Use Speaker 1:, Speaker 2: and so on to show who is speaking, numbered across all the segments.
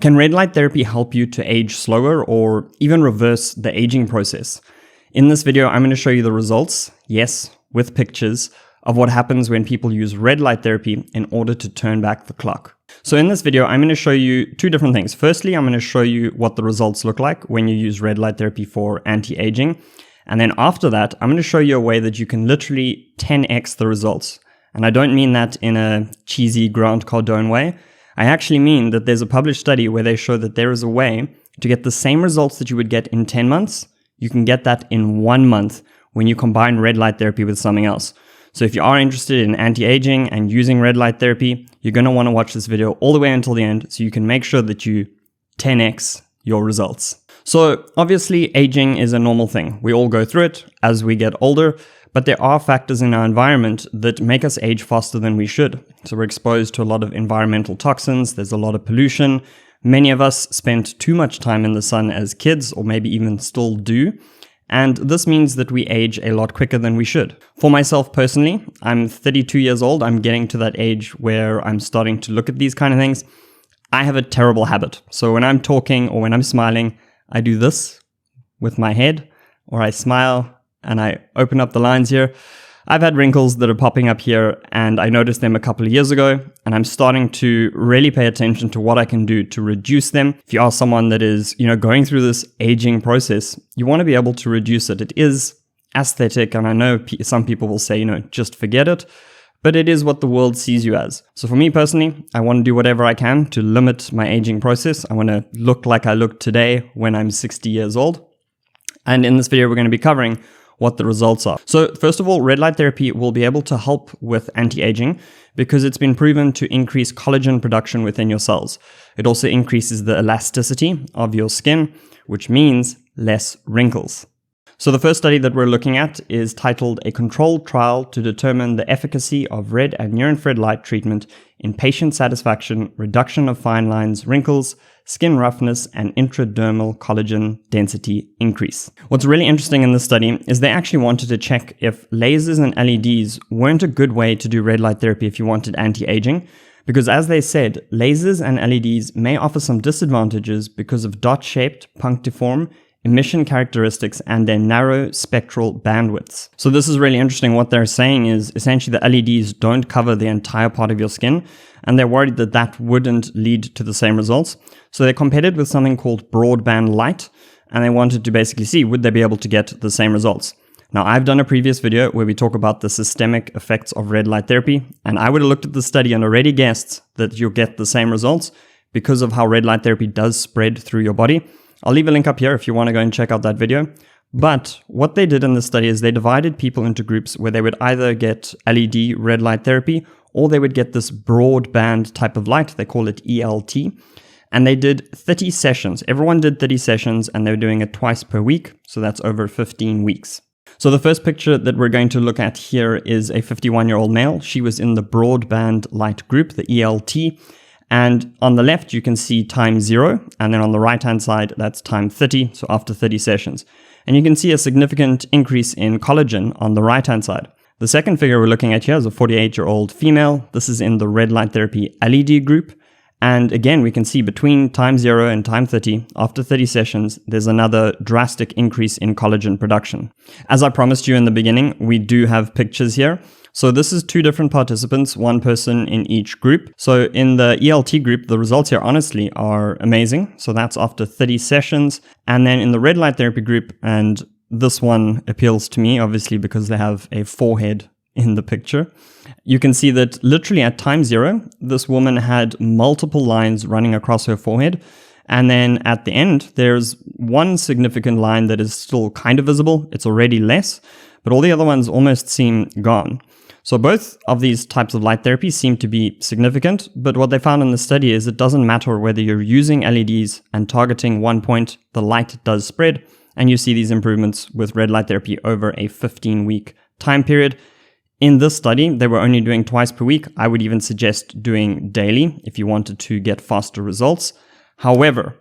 Speaker 1: Can red light therapy help you to age slower or even reverse the aging process? In this video, I'm going to show you the results, yes, with pictures, of what happens when people use red light therapy in order to turn back the clock. So in this video, I'm going to show you two different things. Firstly, I'm going to show you what the results look like when you use red light therapy for anti-aging. And then after that, I'm going to show you a way that you can literally 10x the results. And I don't mean that in a cheesy Grant Cardone way. I actually mean that there's a published study where they show that there is a way to get the same results that you would get in 10 months. You can get that in 1 month when you combine red light therapy with something else. So if you are interested in anti-aging and using red light therapy, you're going to want to watch this video all the way until the end so you can make sure that you 10x your results. So obviously aging is a normal thing. We all go through it as we get older, but there are factors in our environment that make us age faster than we should. So we're exposed to a lot of environmental toxins. There's a lot of pollution. Many of us spent too much time in the sun as kids, or maybe even still do. And this means that we age a lot quicker than we should. For myself personally, I'm 32 years old. I'm getting to that age where I'm starting to look at these kind of things. I have a terrible habit. So when I'm talking or when I'm smiling, I do this with my head, or I smile and I open up the lines here. I've had wrinkles that are popping up here, and I noticed them a couple of years ago, and I'm starting to really pay attention to what I can do to reduce them. If you are someone that is, going through this aging process, you want to be able to reduce it. It is aesthetic, and I know some people will say, just forget it, but it is what the world sees you as. So for me personally, I want to do whatever I can to limit my aging process. I want to look like I look today when I'm 60 years old. And in this video, we're going to be covering what the results are. So first of all, red light therapy will be able to help with anti-aging because it's been proven to increase collagen production within your cells. It also increases the elasticity of your skin, which means less wrinkles. So the first study that we're looking at is titled A Controlled Trial to Determine the Efficacy of Red and Near-Infrared Light Treatment in Patient Satisfaction, Reduction of Fine Lines, Wrinkles, Skin Roughness, and Intradermal Collagen Density Increase. What's really interesting in this study is they actually wanted to check if lasers and LEDs weren't a good way to do red light therapy if you wanted anti-aging, because as they said, lasers and LEDs may offer some disadvantages because of dot-shaped, punctiform, emission characteristics and their narrow spectral bandwidths. So this is really interesting. What they're saying is essentially the LEDs don't cover the entire part of your skin, and they're worried that that wouldn't lead to the same results. So they compared it with something called broadband light, and they wanted to basically see would they be able to get the same results. Now, I've done a previous video where we talk about the systemic effects of red light therapy, and I would have looked at the study and already guessed that you'll get the same results because of how red light therapy does spread through your body. I'll leave a link up here if you want to go and check out that video. But what they did in this study is they divided people into groups where they would either get LED red light therapy or they would get this broadband type of light. They call it ELT. And they did 30 sessions. Everyone did 30 sessions and they were doing it twice per week. So that's over 15 weeks. So the first picture that we're going to look at here is a 51-year-old male. She was in the broadband light group, the ELT. And on the left, you can see time 0, and then on the right-hand side, that's time 30, so after 30 sessions. And you can see a significant increase in collagen on the right-hand side. The second figure we're looking at here is a 48-year-old female. This is in the red light therapy LED group. And again, we can see between time 0 and time 30, after 30 sessions, there's another drastic increase in collagen production. As I promised you in the beginning, we do have pictures here. So this is two different participants, one person in each group. So in the ELT group, the results here honestly are amazing. So that's after 30 sessions. And then in the red light therapy group, and this one appeals to me, obviously, because they have a forehead in the picture. You can see that literally at time 0, this woman had multiple lines running across her forehead. And then at the end, there's one significant line that is still kind of visible. It's already less, but all the other ones almost seem gone. So both of these types of light therapy seem to be significant, but what they found in the study is it doesn't matter whether you're using LEDs and targeting one point, the light does spread, and you see these improvements with red light therapy over a 15-week time period. In this study, they were only doing twice per week. I would even suggest doing daily if you wanted to get faster results. However,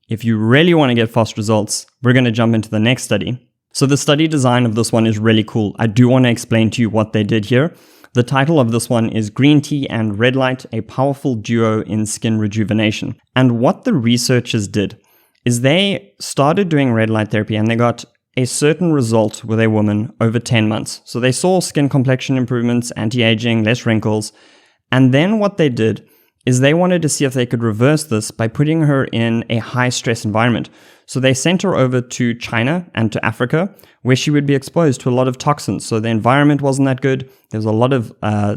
Speaker 1: if you really want to get fast results, we're going to jump into the next study. So the study design of this one is really cool. I do want to explain to you what they did here. The title of this one is Green Tea and Red Light, a Powerful Duo in Skin Rejuvenation. And what the researchers did is they started doing red light therapy and they got a certain result with a woman over 10 months. So they saw skin complexion improvements, anti-aging, less wrinkles. And then what they did is they wanted to see if they could reverse this by putting her in a high stress environment. So they sent her over to China and to Africa, where she would be exposed to a lot of toxins. So the environment wasn't that good. There was a lot of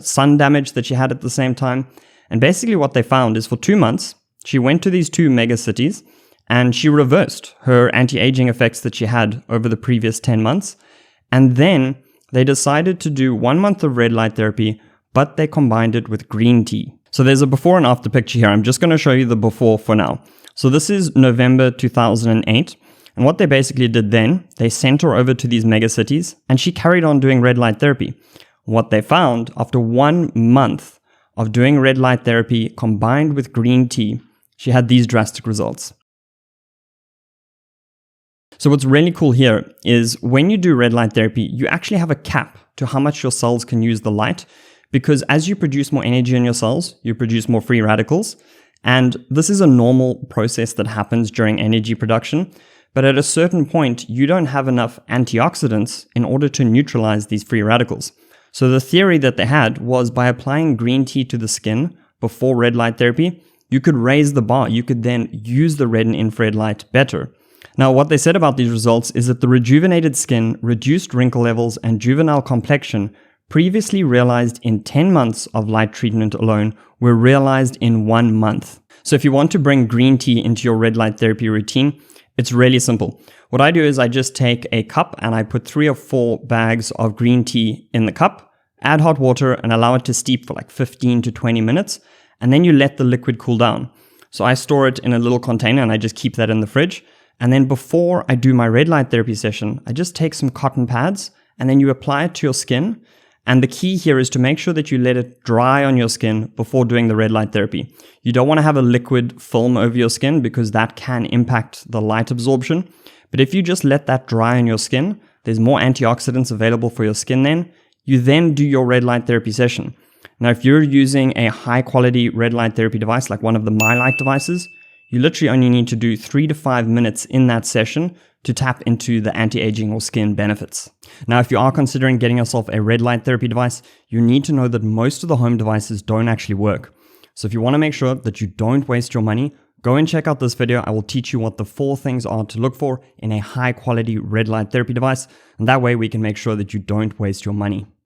Speaker 1: sun damage that she had at the same time. And basically what they found is for 2 months, she went to these 2 mega cities and she reversed her anti-aging effects that she had over the previous 10 months. And then they decided to do 1 month of red light therapy, but they combined it with green tea. So there's a before and after picture here. I'm just going to show you the before for now. So this is November 2008. And what they basically did then, they sent her over to these mega cities and she carried on doing red light therapy. What they found after 1 month of doing red light therapy combined with green tea, she had these drastic results. So what's really cool here is when you do red light therapy, you actually have a cap to how much your cells can use the light. Because as you produce more energy in your cells, you produce more free radicals. And this is a normal process that happens during energy production. But at a certain point, you don't have enough antioxidants in order to neutralize these free radicals. So the theory that they had was by applying green tea to the skin before red light therapy, you could raise the bar. You could then use the red and infrared light better. Now, what they said about these results is that the rejuvenated skin, reduced wrinkle levels, and juvenile complexion previously realized in 10 months of light treatment alone were realized in 1 month. So if you want to bring green tea into your red light therapy routine, it's really simple. What I do is I just take a cup and I put 3 or 4 bags of green tea in the cup, add hot water and allow it to steep for like 15 to 20 minutes. And then you let the liquid cool down. So I store it in a little container and I just keep that in the fridge. And then before I do my red light therapy session, I just take some cotton pads and then you apply it to your skin. And the key here is to make sure that you let it dry on your skin before doing the red light therapy. You don't want to have a liquid film over your skin because that can impact the light absorption. But if you just let that dry on your skin, there's more antioxidants available for your skin then. You then do your red light therapy session. Now, if you're using a high quality red light therapy device like one of the MyLight devices, you literally only need to do 3 to 5 minutes in that session to tap into the anti-aging or skin benefits. Now, if you are considering getting yourself a red light therapy device, you need to know that most of the home devices don't actually work. So if you want to make sure that you don't waste your money, go and check out this video. I will teach you what the 4 things are to look for in a high quality red light therapy device. And that way we can make sure that you don't waste your money.